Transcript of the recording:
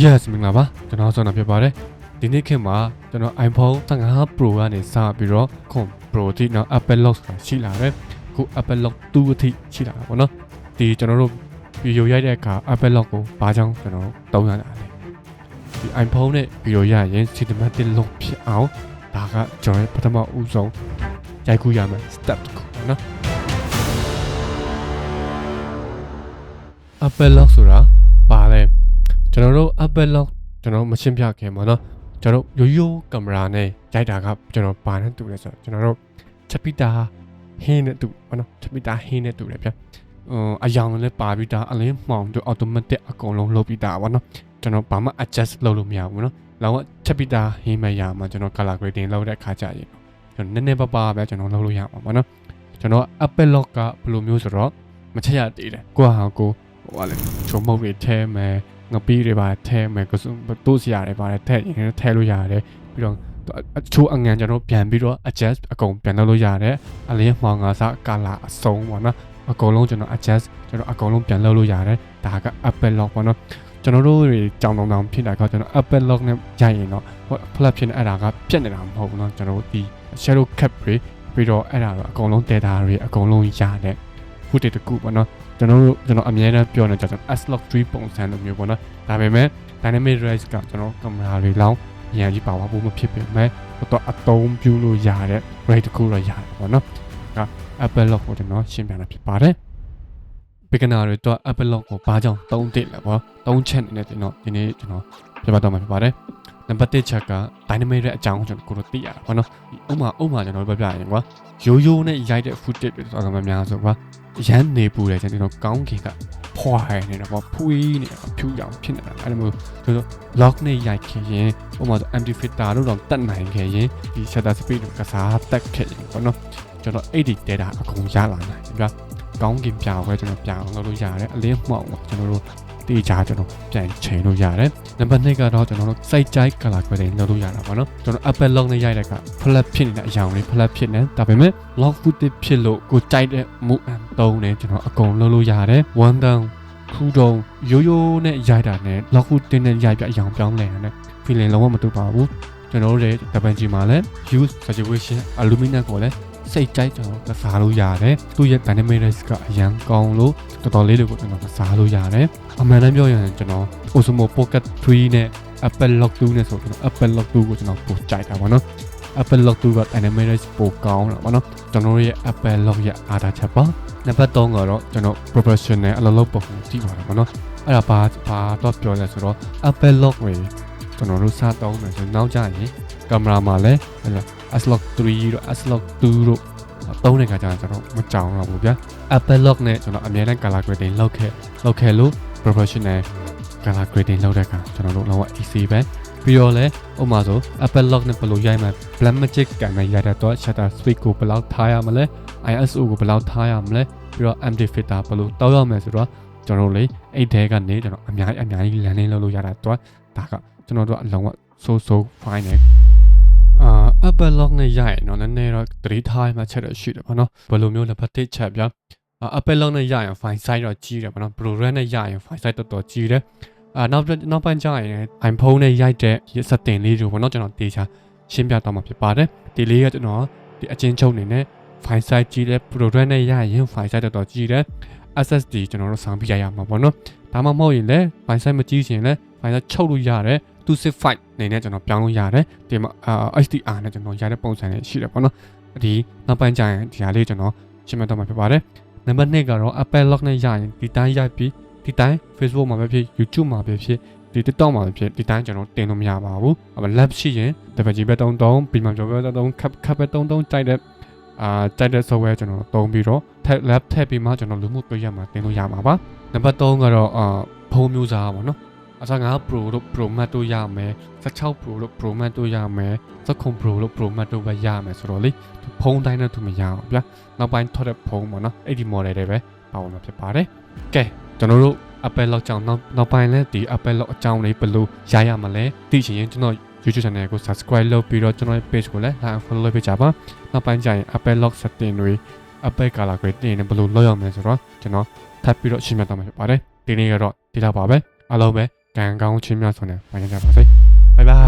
Yes မင်္ဂလာပါကျွန်တော်ဆောင်းတာဖြစ်ပါတယ်ဒီနေ့ခေတ်မှာကျွန်တော် iPhone 15 Pro ကနေစပြီးတော့ခွန် Pro တိနော် Apple Lock ဆိုတာရှိလာတယ်ခု Apple Lock 2အထိရှိလာတာပေါ့နော်ဒီကျွန်တော်တို့ဗီဒီယိုရိုက်တဲ့အခါ Apple Lock ကိုဘာကြောင့်ကျွန်တော်တို့သုံးရတာလဲဒီ iPhone နဲ့ဗီဒီယိုရရင် Cinematic Lock ဖြစ်အောင်ဒါကကျွန်တော်ပထမဦးဆုံးရိုက်ခုရမယ် step တစ်ခုပေါ့နော် Apple Lock ဆိုတာဘာလဲကျွန်တော်တို့ Apple Lock ကျွန်တော်မရှင်းပြခင်ပါเนาะကျွန်တော်ရိုးရိုးကင်မရာနဲ့ရိုက်တာကကျွန်တော်ဘာနဲ့တူလဲဆိုတော့ကျွန်တော်တို့ချက်ပီတာဟင်းနဲ့တူပေါ့နော်ချက်ပီတာဟင်းနဲ့တူတယ်ဗျအယောင်လည်းပါပြီးသားအလင်းမှောင်တို့ automatic အကုန်လုံးလုပ်ပြီးသားပေါ့နော်ကျွန်တော်ဘာမှ adjust လုပ်လို့မရဘူးเนาะလောကချက်ပီတာဟင်းမရမှာကျွန်တော် color grading လုပ်တဲ့အခါကျရင်ကျွန်တော်နည်းနည်းပါးပါးပဲကျွန်တော်လုပ်လို့ရမှာပေါ့နော်ကျွန်တော် Apple Lock ကဘယ်လိုမျိုးဆိုတော့မချက်ရသေးတယ်ကိုဟာကိုဟိုကလေချုံမုတ်တွေထဲမယ်ငပီးတွေပါထဲမယ်ကစုတိုးစရာတွေပါတယ်ထဲရင်ထဲလို့ရတယ်ပြီးတော့အချိုးအငံကျွန်တော်ပြန်ပြီးတော့ adjust အကုန်ပြန်လုပ်လို့ရတယ်အလင်းမှောင်ငါစကာလာအစုံပေါ့နော်အကုန်လုံးကျွန်တော် adjust ကျွန်တော်အကုန်လုံးပြန်လုပ်လို့ရတယ်ဒါက Apple Lock ပေါ့နော်ကျွန်တော်တို့တွေကြောင်တောင်ဖြစ်တာကကျွန်တော် Apple Lock နဲ့ရိုက်ရင်တော့ဟို flap ဖြစ်နေအဲ့ဒါကပြက်နေတာမဟုတ်ဘူးเนาะကျွန်တော်တို့ဒီ shadow cap တွေပြီးတော့အဲ့ဒါတော့အကုန်လုံး data တွေအကုန်လုံးရတယ် footage တကူပေါ့နော်ကျွန်တော်အမြဲတမ်းပြောနေကြကျွန်တော် S-Lock 3ပုံစံလိုမျိုးပေါ့နော်ဒါပေမဲ့ Dynamic Range ကကျွန်တော်ကင်မရာတွေလောင်းအရင်ကြီးပါဝါဖို့မဖြစ်ပေမဲ့တော့အသုံးပြုလို့ရတဲ့ rate တခုတော့ရတယ်ပေါ့နော်ဒါ Apple Lock ကိုကျွန်တော်ရှင်းပြတာဖြစ်ပါတယ် beginner တွေတော့ Apple Lock ကိုဘာကြောင့်သုံးသင့်လဲပေါ့သုံးချက်နေတယ်ဒီနေ့ကျွန်တော်ပြပါတော့မှာဖြစ်ပါတယ်နံပါတ်1ချက်က Dynamic Range အကြောင်းကျွန်တော်ကိုသိရတာပေါ့နော်ဥမာကျွန်တော်ပြရင်ကွာရိုးနဲ့ရိုက်တဲ့ footage တွေဆိုတာကမှများဆိုကွာရမ်းနေပူတယ်ကျွန်တော်ကောင်းကင်ကဖွာနေတာပေါ့ဖွေးနေတာဖြူရောင်ဖြစ်နေတာအဲ့လိုမျိုးဆိုတော့ lock နဲ့ရိုက်ခင်ရင်ဥပမာဆို empty filter တို့တော့တက်နိုင်ခဲ့ရင်ဒီ shutter speed ကိုကစားတက်ခဲ့ရင်ပေါ့နော်ကျွန်တော်80 data အကုန်ရလာနိုင်ပြီကောင်းကင်ပြောင်းပဲကျွန်တော်ပြောင်းလုပ်လို့ရတယ်အလင်းမှောင်ပေါ့ကျွန်တော်တို့တေးချာကျွန်တော်ပြန်ချိန်လို့ရတယ်နံပါတ်2ကတော့ကျွန်တော်တို့စိတ်ကြိုက် color grading လုပ်လို့ရတာပေါ့နော်ကျွန်တော် Apple Lock နဲ့ရိုက်တဲ့က flat ဖြစ်နေတဲ့အရာတွေ flat ဖြစ်နေဒါပေမဲ့ lock footage ဖြစ်လို့ကိုကြိုက်တဲ့ move and သုံးနေကျွန်တော်အကုန်လုပ်လို့ရတယ် one down two down ရိုးနဲ့ရိုက်တာနဲ့ lock footage နဲ့ရိုက်ပြအရာပြောင်းလဲတယ် feeling လုံးဝမတူပါဘူးကျွန်တော်တို့ရဲ့ WG မှာလည်း use saturation aluminum ကိုလည်းစိတ်ကြိုက်ကျွန်တော်ကစားလို့ရတယ်သူ့ရဲ့ dynamic range ကအရန်ကောင်းလို့တော်တော်လေးတွေကိုကျွန်တော်ကစားလို့ရတယ်အမှန်တမ်းပြောရင်ကျွန်တော် Osmo Pocket 3နဲ့ Apple Lock 2နဲ့ဆိုကျွန်တော် Apple Lock 2ကိုကျွန်တော်ပိုကြိုက်တာပေါ့နော် Apple Lock 2က dynamic range ပိုကောင်းတာပေါ့နော်ကျွန်တော်ရဲ့ Apple Lock ရဲ့အားသာချက်ပါနံပါတ်3ကတော့ကျွန်တော် professional အလုပ်လုပ်ပုံကြည့်ပါတော့ပေါ့နော်အဲ့ဒါဘာတော့ပြောလဲဆိုတော့ Apple Lock ကိုကျွန်တော်တို့စတောင်းမယ်ဆိုနောက်ကျရင်ကင်မရာမှာလည်း S-Lock 3တို့ S-Lock 2တို့သုံးတဲ့ခါကျတော့ကျွန်တော်မကြောက်တော့ဘူးဗျာ Apple Lock နဲ့ကျွန်တော်အများနဲ့ color grading လုပ်ခဲ့လို့ professional color grading လုပ်တဲ့အခါကျွန်တော်တို့လုံးဝ easy ပဲပြီးတော့လည်းဥပမာဆို Apple Lock နဲ့ဘယ်လိုရိုက်မှာ black magic ကံနဲ့ရိုက်တဲ့တော့ shutter speed ကိုဘယ်လောက်ထားရမလဲ ISO ကိုဘယ်လောက်ထားရမလဲပြီးတော့ empty filter ဘယ်လိုတောက်ရမလဲဆိုတော့ကျွန်တော်တို့လေအဲ့ထဲကနေကျွန်တော်အများကြီးလမ်းလေးလုပ်လို့ရတာတော့ဒါကကျွန်တော်တို့အလုံးဝ so fine နဲ့Apple Lock နဲ့ရိုက်နော်နည်းနည်းတော့3 time မှာချက်တော့ရှိတယ်ပေါ့နော်ဘယ်လိုမျိုးလဲဖတ်တစ်ချက်ပြ Apple Lock နဲ့ရိုက်ရင် file size တော့ကြီးတယ်ပေါ့နော် Blu-ray နဲ့ရိုက်ရင် file size တော်ကြီးတယ်နောက်ပိုင်းကျရင် iPhone နဲ့ရိုက်တဲ့ setting လေးတွေပေါ့နော်ကျွန်တော်တေချာရှင်းပြတော့မှာဖြစ်ပါတယ်ဒီလေးကကျွန်တော်ဒီအချင်းချုပ်နေနဲ့ file size ကြီးတယ် Blu-ray နဲ့ရိုက်ရင် file size တော်ကြီးတယ် SSD ကျွန်တော်တို့ဆောင်းပြရမှာပေါ့နော်ဒါမှမဟုတ်ရင်လည်း file size မကြီးရင်လည်း file size ချုပ်လို့ရတယ်265နေနဲ့ကျွန်တော်ပြောင်းလို့ရတယ်ဒီမှာHDR နဲ့ကျွန်တော်ရတဲ့ပုံစံတွေရှိတယ်ပေါ့နော်ဒီနောက်ပိုင်းကျရင်ဒီဟာလေးကျွန်တော်ရှင်းပြတော့မှာဖြစ်ပါတယ်နံပါတ်2ကတော့ Apple Lock နဲ့ရရင်ဒီတိုင်းရိုက်ပြီးဒီတိုင်း Facebook မှာပဲဖြစ် YouTube မှာပဲဖြစ်ဒီ TikTok မှာပဲဖြစ်ဒီတိုင်းကျွန်တော်တင်လို့မရပါဘူးlab ရှိရင် WG ပဲတုံးပြီးမှကျွန်တော်ပဲတုံးခပ်ပဲတုံးတိုက်တဲ့ software ကျွန်တော်တုံးပြီးတော့ lab ထည့်ပြီးမှကျွန်တော်လူမှုတွေ့ရမှာတင်လို့ရမှာပါနံပါတ်3ကတော့ဖုန်းမျိုးစားပါတော့အစား9 Pro တို့ Pro Max တို့ရမယ်16 Pro တို့ Pro Max တို့ရမယ်19 Pro တို့ Pro Max တို့ပဲရမယ်ဆိုတော့လေဖုန်းတိုင်းနဲ့သူမရအောင်ဗျာနောက်ပိုင်းထွက်တဲ့ဖုန်းပေါ့နော်အဲ့ဒီ model တွေပဲပါဝင်မှာဖြစ်ပါတယ်ကဲကျွန်တော်တို့ Apple Lock ကြောင့်နောက်ပိုင်းလဲဒီ Apple Lock အကြောင်းလေးဘယ်လိုရရမလဲသိချင်ရင်ကျွန်တော် YouTube channel ကို subscribe လုပ်ပြီးတော့ကျွန်တော်ရဲ့ page ကိုလည်း like follow လုပ်ပေးကြပါနောက်ပိုင်းကျရင် Apple Lock setting တွေ Apple color grading နဲ့ဘယ်လိုလုပ်ရမလဲဆိုတော့ကျွန်တော်ထပ်ပြီးတော့ရှင်းပြသွားမှာဖြစ်ပါတယ်ဒီနေ့ကတော့ဒီလောက်ပါပဲအားလုံးပဲ ကံကောင်းချင်းများဆိုနေပါကြပါစေဘိုင်ဘိုင်